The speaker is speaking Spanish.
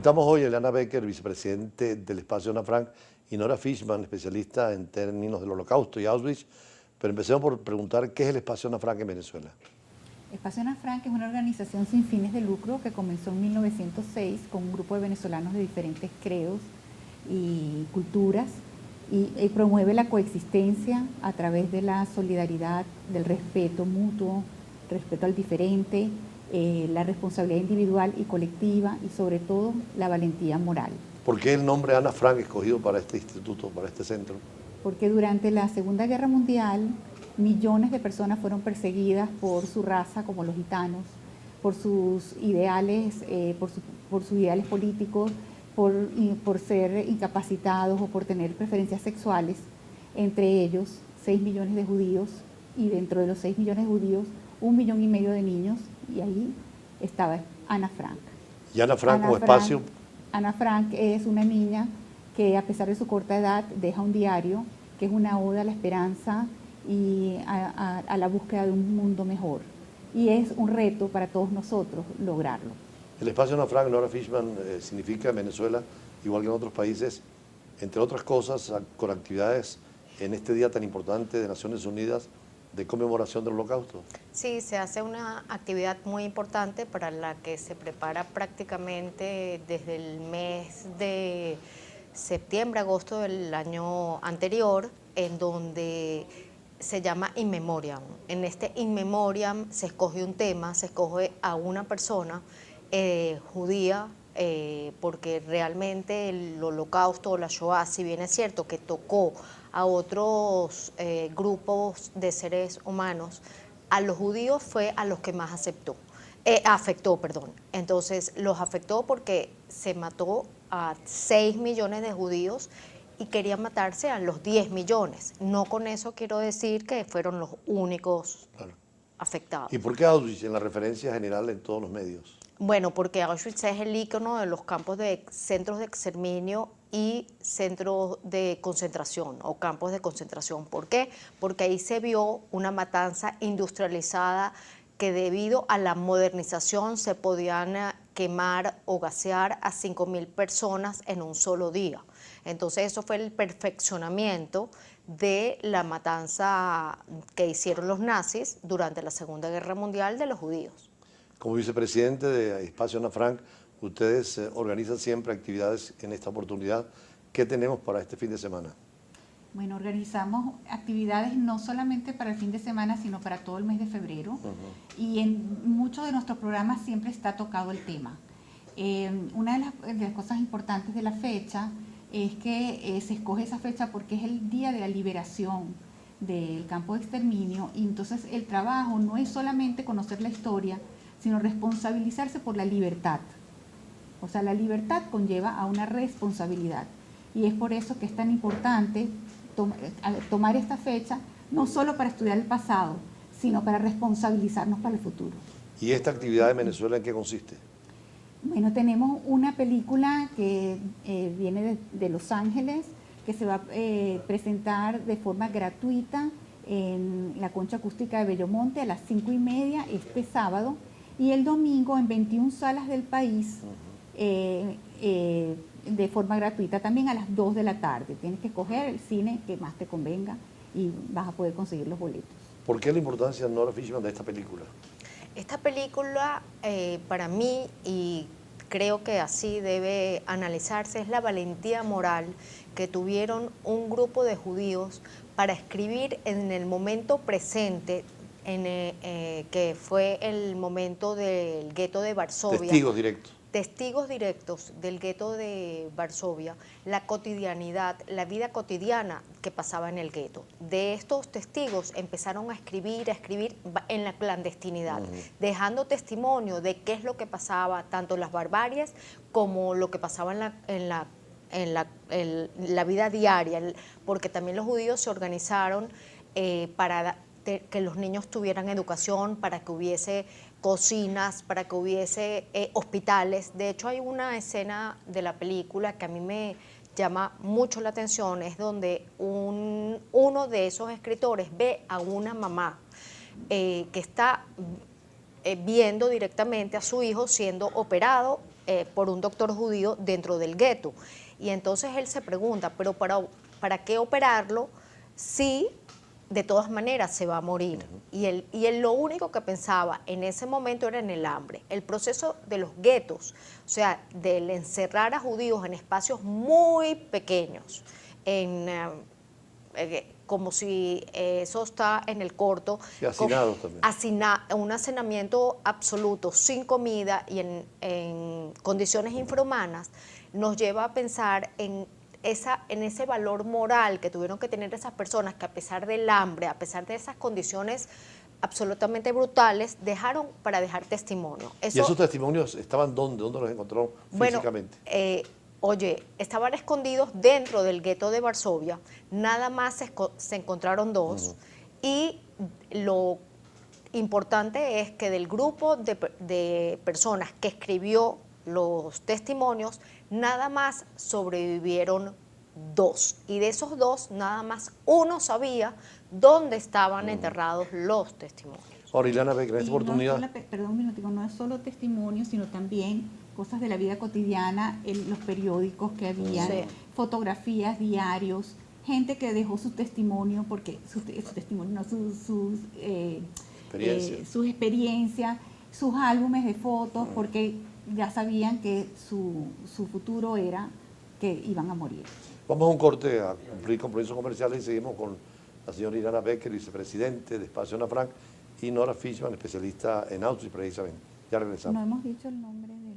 Invitamos hoy a Eliana Becker, vicepresidente del espacio Ana Frank, y Nora Fishman, especialista en términos del Holocausto y Auschwitz. Pero empecemos por preguntar qué es el espacio Ana Frank en Venezuela. Espacio Ana Frank es una organización sin fines de lucro que comenzó en 1906 con un grupo de venezolanos de diferentes credos y culturas y promueve la coexistencia a través de la solidaridad, del respeto mutuo, respeto al diferente, la responsabilidad individual y colectiva y sobre todo la valentía moral. ¿Por qué el nombre Ana Frank escogido para este instituto, para este centro? Porque durante la Segunda Guerra Mundial millones de personas fueron perseguidas por su raza, como los gitanos, por sus ideales, por sus ideales políticos, por ser incapacitados o por tener preferencias sexuales, entre ellos 6 millones de judíos, y dentro de los 6 millones de judíos, 1,5 millones de niños, y ahí estaba Ana Frank. ¿Y Ana Frank como espacio? Ana Frank es una niña que, a pesar de su corta edad, deja un diario que es una oda a la esperanza y a la búsqueda de un mundo mejor. Y es un reto para todos nosotros lograrlo. El espacio Ana Frank, Nora Fishman, significa en Venezuela, igual que en otros países, entre otras cosas, con actividades en este día tan importante de Naciones Unidas de conmemoración del Holocausto. Sí, se hace una actividad muy importante para la que se prepara prácticamente desde el mes de septiembre, agosto del año anterior, en donde se llama In Memoriam. En este In Memoriam se escoge un tema, se escoge a una persona judía, porque realmente el Holocausto o la Shoah, si bien es cierto que tocó a otros grupos de seres humanos, a los judíos fue a los que más afectó. Entonces los afectó porque se mató a 6 millones de judíos y querían matarse a los 10 millones. No con eso quiero decir que fueron los únicos afectados. ¿Y por qué Auschwitz en la referencia general en todos los medios? Bueno, porque Auschwitz es el ícono de los campos de centros de exterminio y centros de concentración o campos de concentración. ¿Por qué? Porque ahí se vio una matanza industrializada que debido a la modernización se podían quemar o gasear a 5.000 personas en un solo día. Entonces eso fue el perfeccionamiento de la matanza que hicieron los nazis durante la Segunda Guerra Mundial de los judíos. Como vicepresidente de Espacio Ana Frank, ustedes organizan siempre actividades en esta oportunidad. ¿Qué tenemos para este fin de semana? Bueno, organizamos actividades no solamente para el fin de semana, sino para todo el mes de febrero. Y en muchos de nuestros programas siempre está tocado el tema. Una de las cosas importantes de la fecha es que se escoge esa fecha porque es el día de la liberación del campo de exterminio, y entonces el trabajo no es solamente conocer la historia, sino responsabilizarse por la libertad. O sea, la libertad conlleva a una responsabilidad. Y es por eso que es tan importante tomar esta fecha, no solo para estudiar el pasado, sino para responsabilizarnos para el futuro. ¿Y esta actividad en Venezuela en qué consiste? Bueno, tenemos una película que viene de Los Ángeles, que se va a presentar de forma gratuita en la Concha Acústica de Bellomonte a las 5:30 este sábado, y el domingo en 21 salas del país de forma gratuita también a las 2 de la tarde. Tienes que escoger el cine que más te convenga y vas a poder conseguir los boletos. ¿Por qué la importancia, Nora Fishman, de esta película? Esta película, para mí, y creo que así debe analizarse, es la valentía moral que tuvieron un grupo de judíos para escribir en el momento presente, que fue el momento del gueto de Varsovia. Testigos directos del gueto de Varsovia, la cotidianidad, la vida cotidiana que pasaba en el gueto. De estos testigos empezaron a escribir en la clandestinidad, dejando testimonio de qué es lo que pasaba, tanto las barbaries como lo que pasaba en la vida diaria, porque también los judíos se organizaron para que los niños tuvieran educación, para que hubiese cocinas, para que hubiese hospitales. De hecho, hay una escena de la película que a mí me llama mucho la atención, es donde uno de esos escritores ve a una mamá que está viendo directamente a su hijo siendo operado por un doctor judío dentro del gueto. Y entonces él se pregunta, pero ¿para qué operarlo si de todas maneras se va a morir? Y él lo único que pensaba en ese momento era en el hambre. El proceso de los guetos, o sea, del encerrar a judíos en espacios muy pequeños, como si eso está en el corto. Y hacinados también. Un hacinamiento absoluto, sin comida y en condiciones infrahumanas, nos lleva a pensar en ese valor moral que tuvieron que tener esas personas que, a pesar del hambre, a pesar de esas condiciones absolutamente brutales, dejaron para dejar testimonio. ¿Y esos testimonios estaban dónde? ¿Dónde los encontraron físicamente? Estaban escondidos dentro del gueto de Varsovia, nada más se encontraron dos, y lo importante es que del grupo de personas que escribió los testimonios, nada más sobrevivieron dos, y de esos dos, nada más uno sabía dónde estaban enterrados los testimonios. Ahora, Ileana Beck, en esta Y oportunidad... perdón un minutico, no es solo testimonios, sino también cosas de la vida cotidiana, los periódicos que había, Sí. fotografías, diarios, gente que dejó su testimonio, porque sus experiencias, sus álbumes de fotos, porque ya sabían que su futuro era que iban a morir. Vamos a un corte a cumplir compromisos comerciales y seguimos con la señora Ileana Becker, vicepresidente de Espacio Ana Frank, y Nora Fishman, especialista en Auschwitz precisamente. Ya regresamos. No hemos dicho el nombre de...